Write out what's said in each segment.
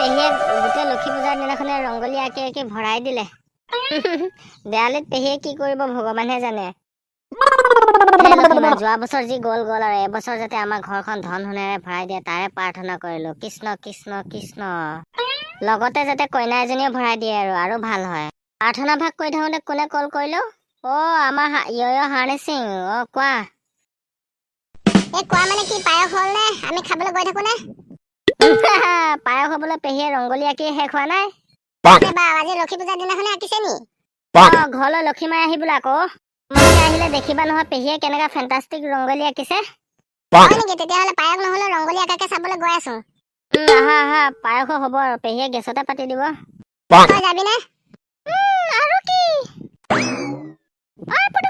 পেহীয়ে গোটেই লক্ষী পূজাৰ দিনাখনে ৰংগলী আঁকি আঁকি ভৰাই দিলে। দেৱালীত পেহীয়ে কি কৰিব ভগৱানহে জানে। যোৱা বছৰ যি গ'ল আৰু এবছৰ যাতে আমাৰ ঘৰখন ধন সোণেৰে ভৰাই দিয়ে তাৰে প্ৰাৰ্থনা কৰিলো। কৃষ্ণ কৃষ্ণ কৃষ্ণ। লগতে যাতে কইনা এজনীয়ে ভৰাই দিয়ে আৰু ভাল হয়। প্ৰাৰ্থনা ভাগ কৰি থাকোঁতে কোনে কল কৰিলো? আমাৰ হাৰ্ণি সিং। কোৱা। কোৱা মানে কি, পায়স হ'ল নে? আমি খাবলৈ গৈ থাকো নে? পায়স হবলৈ পেহীয়ে ৰংগলী আঁকি শেষ হোৱা নাই। আজি লক্ষী পূজাৰ দিনাখনে আঁকিছে নি? ঘৰলৈ লক্ষীমাই আহিবলৈ আকৌ। তোমালোকে আহিলে দেখিবা নহয় পেহীয়ে কেনেকা ফেণ্টাষ্টিক ৰংগলী আঁকিছে। হয় নেকি? তেতিয়াহ'লে পায়স নহ'লে ৰংগলী আঁকাকে চাবলৈ গৈ আছো। আহা পায়স হ'ব আৰু পেহীয়ে গেছতে পাতি দিব। তই যাবি নে? আৰু কি? ঘৰ পৰা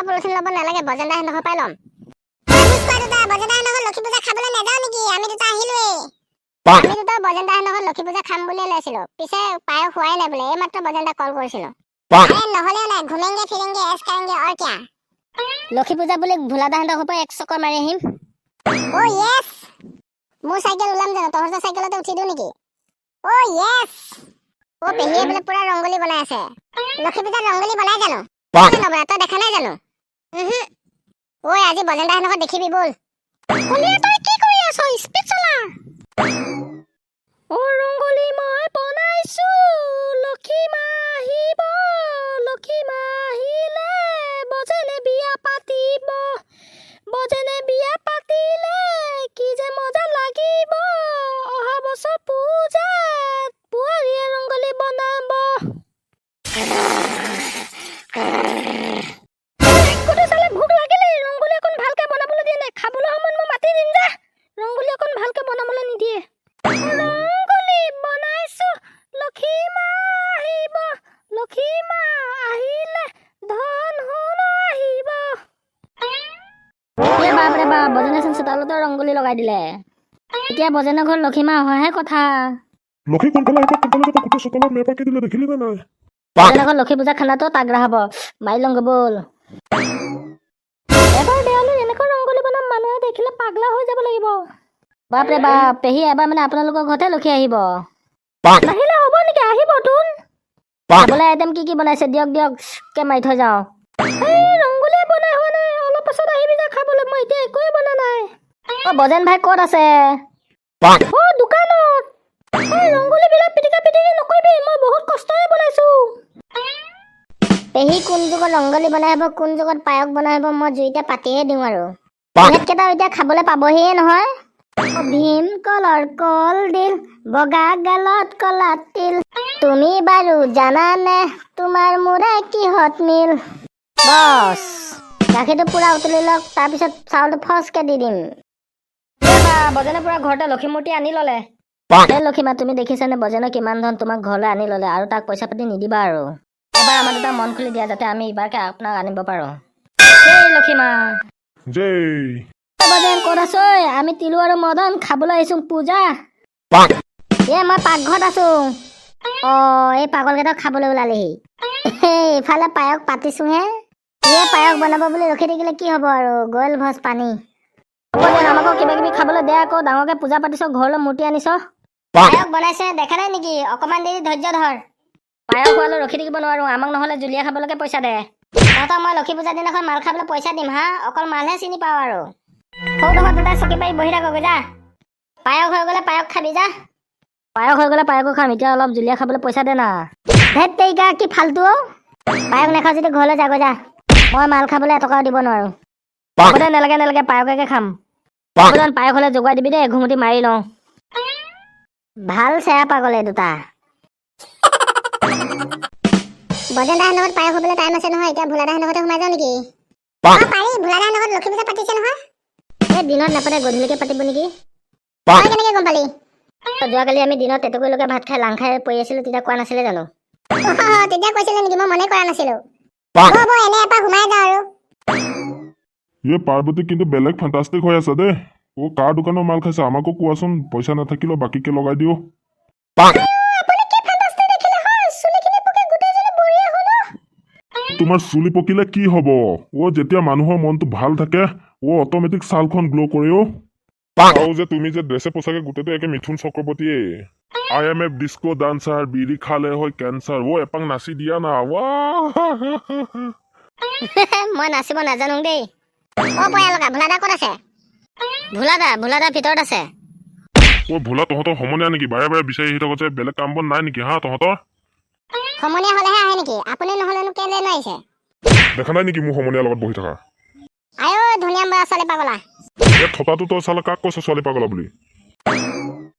পলিথিন ল'ব নালাগে, বজেন্দা হেঁতৰ পাই ল'ম। লক্ষী পূজা খাবলৈ নাযাওঁ নেকি? আমি দুটা আহিলোৱেই। আমি দুটা বজেন্দা হেঁতৰ লক্ষী পূজা খাম বুলিয়ে লৈছিলো। পিছে পায়স হোৱাই নাই বোলে। এইমাত্ৰ বজেন্দা কল কৰিছিলো। নহ'লেও নাই, ঘুমেংগে ফিৰেংগে এছ কৰেংগে অৰ কিয়া। লক্ষী পূজা বুলি ভোলাদাহঁতৰ ঘৰৰ পৰা এক চক্কৰ মাৰি আহিম। য়েছ। মোৰ চাইকেল ওলাম জানো? তহঁতৰ চাইকেলতে উঠি দিওঁ নেকি? য়েছ। পেহীয়ে বোলে পুৰা ৰংগলী বনাই আছে। লক্ষী পূজাত ৰংগলী বনাই জানো? তই দেখা নাই জানো? আজি বজেন্দা হেঁতৰ দেখিবি বল। তই কি কৰি আছ? স্পীড চলা। ৰংগলী মই বনাইছো। লক্ষী মা আহিব। লক্ষী মা আহিলে বজেনে বিয়া পাতিব। বজেনে বিয়া পাতিলে কি যে মজা লাগিব। অহা বছৰ পূজাত বোৱাৰীয়ে ৰংগলী বনাব। ভোক লাগিলে ৰংগলী অকণ ভালকে বনাবলৈ দিয়ে নাই। খাবলৈ সময়ত মই মাতি দিম যা। ৰংগলী অকণ ভালকে বনাবলৈ নিদিয়ে। ৰংগলী বনাইছো। লক্ষী মা আহিব। লক্ষী মা আহিলে ধন সোণ আহিব। বাপৰে বাপ, বজেনেচোন চোতালতে ৰংগলী লগাই দিলে। এতিয়া বজেনৰ ঘৰত লক্ষী মা অহাহে কথা। লক্ষী কোনফালে আহিব, কোনফালে যাব, গোটেই চোতালত মেপ আঁকি দিলে, দেখিলি নে নাই? বজেনৰ ঘৰত লক্ষী পূজা খানাটো তাগৰা হ'ব। মাৰি লওঁগে বল। এবাৰ দেৱালীত এনেকৈ ৰংগলী বনাম, মানুহে দেখিলে পাগলা হৈ যাব লাগিব। বাপৰে বাপ, পেহী এবাৰ মানে আপোনালোকৰ ঘৰতে লক্ষী আহিব। নাহিলে হ'ব নেকি? আহিব তোন। খাবলৈ আইটেম কি কি বনাইছে দিয়ক কে মাৰি থৈ যাওঁ। ৰংগলী বনাই হোৱা নাই, অলপ পাছত আহিবি যা খাবলৈ। মই এতিয়া একোৱে বনা নাই। বজেন ভাই ক'ত আছে? দোকানত। ৰংগলী বিলাক পিটিকা পিটিকি নকৰিবি, মই বহুত কষ্টৰে বনাইছো। পেহী কোন যুগত ৰংগলী বনাই হ'ব, কোন যুগত পায়স বনাই হ'ব, মই জুইতে পাতিহে দিওঁ আৰু। ইহঁতকেইটাও এতিয়া খাবলৈ পাবহিয়ে নহয়। ভীমকলৰ কলডিল, বগা গালত কলা তিল। তুমি বাৰু জানানে তোমাৰ মোৰে কিহত মিল? বছ, গাখীৰটো পুৰা উতলি লওক, তাৰপিছত চাউলটো ফচকে দি দিম। বজেনে পুৰা ঘৰতে লক্ষী মূৰ্তি আনি ল'লে। লক্ষীমা, তুমি দেখিছানে বজেনে কিমান ধন তোমাক ঘৰলৈ আনি ল'লে, আৰু তাক পইচা পাতি নিদিবা আৰু। এবাৰ আমাৰ দুটা মন খুলি দিয়া, যাতে আমি ইবাৰকে আপোনাক আনিব পাৰো। লক্ষীমা বজেন ক'ত আছ? আমি তিলু আৰু মদন খাবলৈ আহিছো পূজা। মই পাকঘৰত আছো। এই পাগলকেইটাক খাবলৈ ওলালেহি। ইফালে পায়স পাতিছোহে। পায়স বনাব বুলি ৰখি থাকিলে কি হ'ব আৰু, গ'ল ভজ পানী। আমাকো কিবা কিবি খাবলৈ দে আকৌ, ডাঙৰকে পূজা পাতিছ, ঘৰলৈ মূৰ্তি আনিছ। পায়স বনাইছে দেখা নাই নেকি? অকমান দেৰি ধৈৰ্য ধৰ। পায়স খোৱালৈ ৰখি থাকিব নোৱাৰো, আমাক নহ'লে জুলীয়া খাবলৈকে পইচা দে। তহঁতক মই লক্ষী পূজাৰ দিনাখন মাল খাবলৈ পইচা দিম হা, অকল মালহে চিনি পাওঁ আৰু। সৌডোখৰত দুটা চকী পাৰি বহি থাকগৈ যা। পায়স হৈ গ'লে পায়স খাবি যা। পায়স হৈ গ'লে পায়সো খাম, এতিয়া অলপ জুলীয়া খাবলৈ পইচা দে না। ধেত তেৰিকা, কি ফাল্টু। পায়স নাখাওঁ যদি ঘৰলৈ যাগৈ যা। মই মাল খাবলৈ এটকাও দিব নোৱাৰো। নালাগে পায়সকে খাম। পায়স হ'লে জোগাই দিবি দেই, ঘুমুটি মাৰি লওঁ। ভাল চেৰা পাগল এই দুটা। বজেন্দাহঁতৰ লগত পায়স হ'বলৈ টাইম আছে নহয়, এতিয়া ভোলাদাহঁতৰ ঘৰতে সোমাই যাওঁ নেকি? পাৰি, ভোলাদাহঁতৰ ঘৰত লক্ষী পূজা পাতিছে নহয়। দিনত নাপাতে, গধূলিকে পাতিব নেকি? তই কেনেকে গম পালি? যোৱাকালি আমি দিনত তেতুকুৰিলৈকে ভাত খাই লাং খাই পৰি আছিলো, তেতিয়া কোৱা নাছিলে জানো? তেতিয়া কৈছিলে নেকি? মই মনে কৰা নাছিলো। এনে এপাক সোমাই যাওঁ আৰু। পাৰ্বতী কিন্তু বেলেগ ফেণ্টাষ্টিক হৈ আছে দেই। কাৰ দোকানৰ মাল খাইছে আমাকো কোৱাচোন, পইচা নাথাকিলেও বাকীকে লগাই দিও। তোমাৰ চুলি পকিলে কি হব? যেতিয়া মানুহৰ মনটো ভাল থাকে, অট'মেটিক ছালখন গ্ল' কৰে অ' আৰু যে তুমি যে ড্ৰেছে পোছাকে গোটেইটো একে মিথুন চক্ৰৱৰ্তীয়ে IMF ডিস্কো ডান্সাৰ বিড়ি খালে হয় কেঞ্চাৰ এপাক নাচি দিয়া না মই নাচিব নাজানো দেই অ পয়ালকা ভোলাদা ক'ত আছে ভোলাদা ভিতৰত আছে ভোলা তহঁতৰ সমনীয়া নেকি বাৰে বাৰে বিচাৰি আহি থাকো যে বেলেগ কাম বন নাই নেকি হা তহঁতৰ সমনীয়া হলেহে আহে নেকি আপুনি নহলেনো কেলে নোৱাৰিছে দেখা নাই নেকি মোৰ সমনীয়াৰ লগত বহি থকা আয়ো ধুনীয়া ছোৱালী পাগলা থকাটো তই চালে কাক কৈছ ছোৱালী পাগলা বুলি